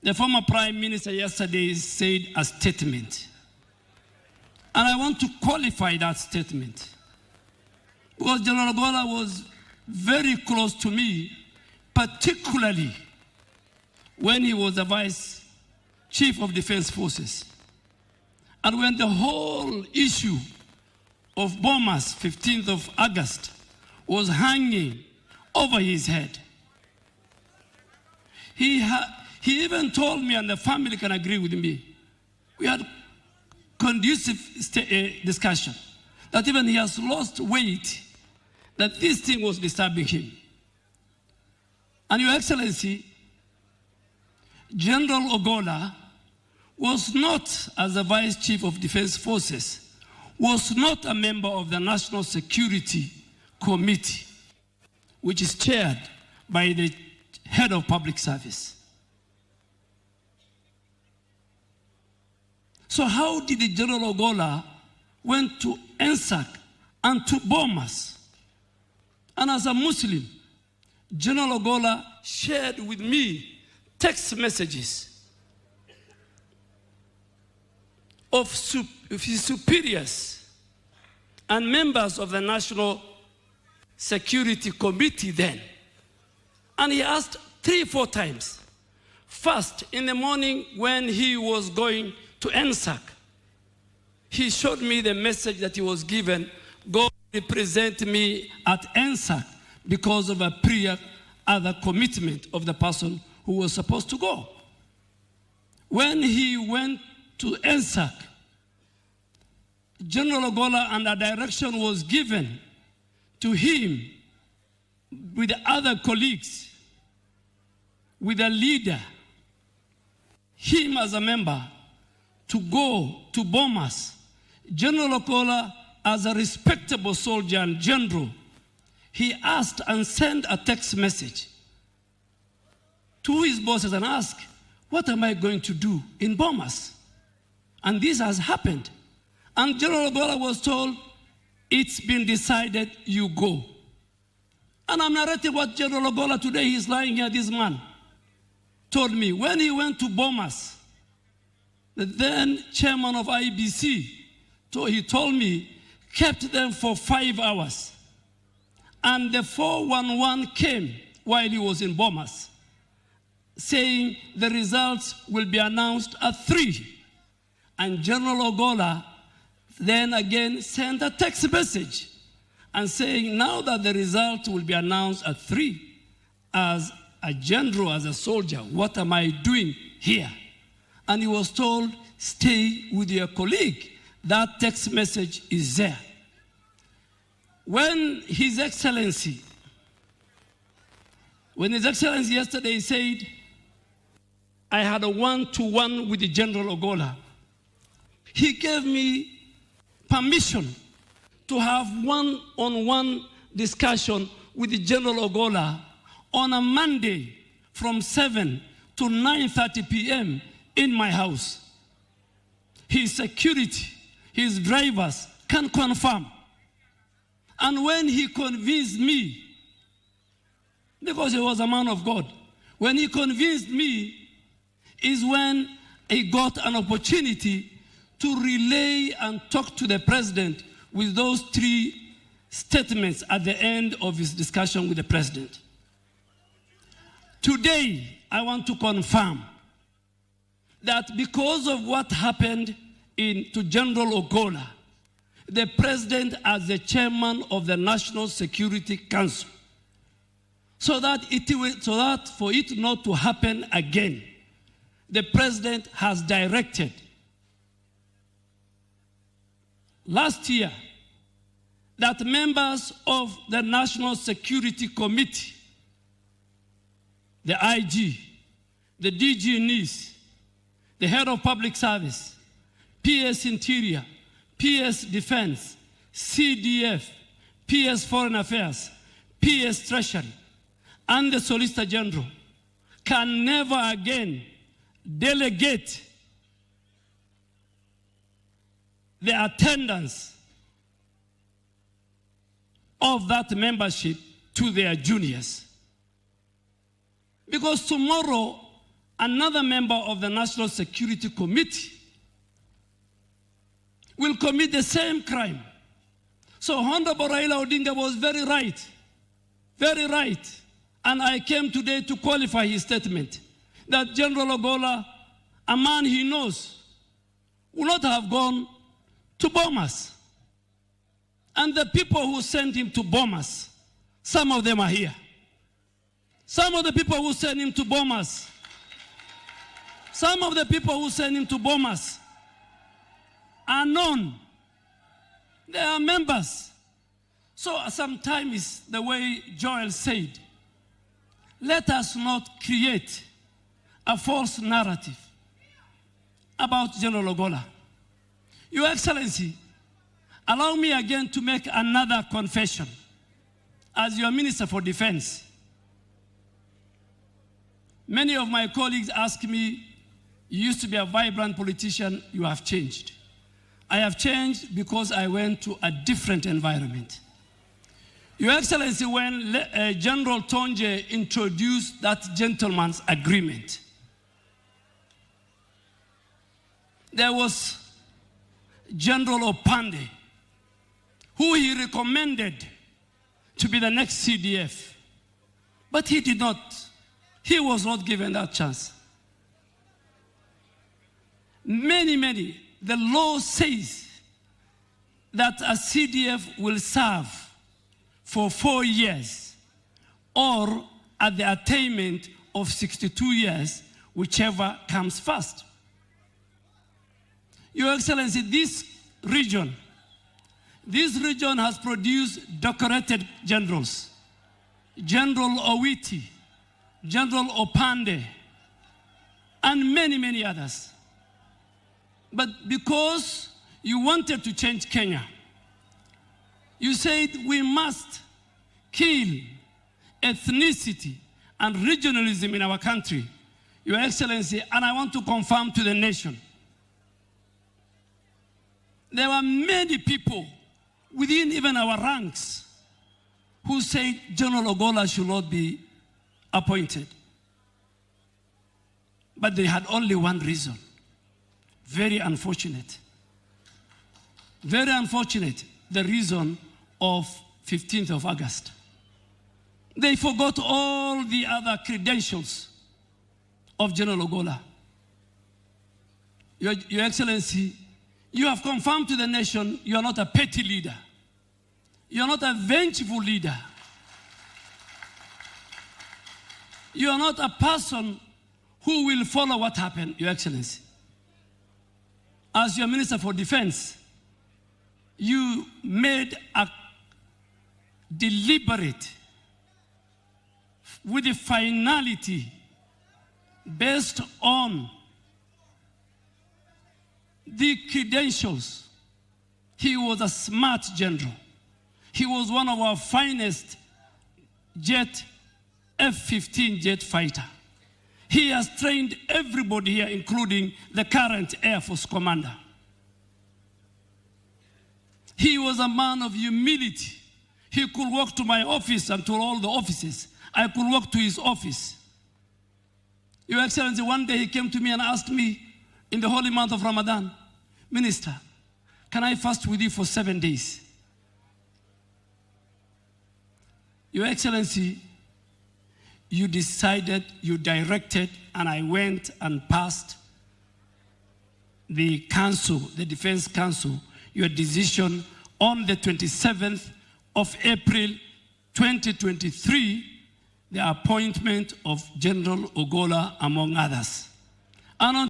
The former Prime Minister yesterday said a statement. And I want to qualify that statement. Because General Ogolla was very close to me, particularly when he was the Vice Chief of Defense Forces. And when the whole issue of Bomas, 15th of August, was hanging over his head. He even told me, and the family can agree with me, we had conducive discussion, that even he has lost weight, that this thing was disturbing him. And Your Excellency, General Ogolla was not, as the Vice Chief of Defense Forces, was not a member of the National Security Committee, which is chaired by the Head of Public Service. So how did the General Ogolla went to NSAC and to Bomas? And as a Muslim, General Ogolla shared with me text messages of his superiors and members of the National Security Committee then. And he asked 3-4 times. First, in the morning when he was going to NSAC, he showed me the message that he was given, go represent me at NSAC, because of a prior other commitment of the person who was supposed to go. When he went to NSAC, General Ogolla, and a direction was given to him with the other colleagues, with a leader, him as a member, to go to Bomas. General Ogolla, as a respectable soldier and general, he asked and sent a text message to his bosses and asked, what am I going to do in Bomas? And this has happened. And General Ogolla was told, it's been decided, you go. And I'm narrating what General Ogolla today, he's lying here, this man, told me. When he went to Bomas, the then chairman of IEBC, he told me, kept them for 5 hours. And the 411 came while he was in Bomas, saying the results will be announced at 3. And General Ogolla then again sent a text message and saying, now that the result will be announced at 3, as a general, as a soldier, what am I doing here? And he was told, stay with your colleague. That text message is there. When His Excellency yesterday said, I had a one-to-one with the General Ogolla, he gave me permission to have one-on-one discussion with the General Ogolla on a Monday from 7 to 9:30 p.m. in my house. His security, his drivers can confirm. And when he convinced me, because he was a man of God, when he convinced me is when he got an opportunity to relay and talk to the president with those 3 statements at the end of his discussion with the president. Today, I want to confirm that because of what happened to General Ogolla, the president as the chairman of the National Security Council, so that for it not to happen again, the president has directed last year that members of the National Security Committee, the IG, the DG NIS, the Head of Public Service, PS Interior, PS Defense, CDF, PS Foreign Affairs, PS Treasury, and the Solicitor General can never again delegate the attendance of that membership to their juniors. Because tomorrow, another member of the National Security Committee will commit the same crime. So Honorable Raila Odinga was very right. Very right. And I came today to qualify his statement that General Ogolla, a man he knows, would not have gone to Bomas. And the people who sent him to Bomas, some of them are here. Some of the people who sent him to Bomas, are known. They are members. So sometimes, the way Joel said, let us not create a false narrative about General Ogolla. Your Excellency, allow me again to make another confession as your Minister for Defense. Many of my colleagues ask me, you used to be a vibrant politician, you have changed. I have changed because I went to a different environment. Your Excellency, when General Tonje introduced that gentleman's agreement, there was General Opande, who he recommended to be the next CDF. But he did not. He was not given that chance. Many, the law says that a CDF will serve for 4 years or at the attainment of 62 years, whichever comes first. Your Excellency, this region has produced decorated generals. General Owiti, General Opande, and many others. But because you wanted to change Kenya, you said we must kill ethnicity and regionalism in our country. Your Excellency, and I want to confirm to the nation, there were many people within even our ranks who said General Ogolla should not be appointed. But they had only one reason. Very unfortunate. Very unfortunate, the reason of 15th of August. They forgot all the other credentials of General Ogolla. Your Excellency, you have confirmed to the nation you are not a petty leader. You are not a vengeful leader. You are not a person who will follow what happened, Your Excellency. As your Minister for Defense, you made a deliberate, with a finality based on the credentials. He was a smart general. He was one of our finest F-15 jet fighter. He has trained everybody here, including the current Air Force commander. He was a man of humility. He could walk to my office and to all the offices. I could walk to his office. Your Excellency, one day he came to me and asked me in the holy month of Ramadan, Minister, can I fast with you for 7 days? Your Excellency, you decided, you directed, and I went and passed the council, the Defense Council, your decision on the 27th of April 2023, the appointment of General Ogolla, among others. And on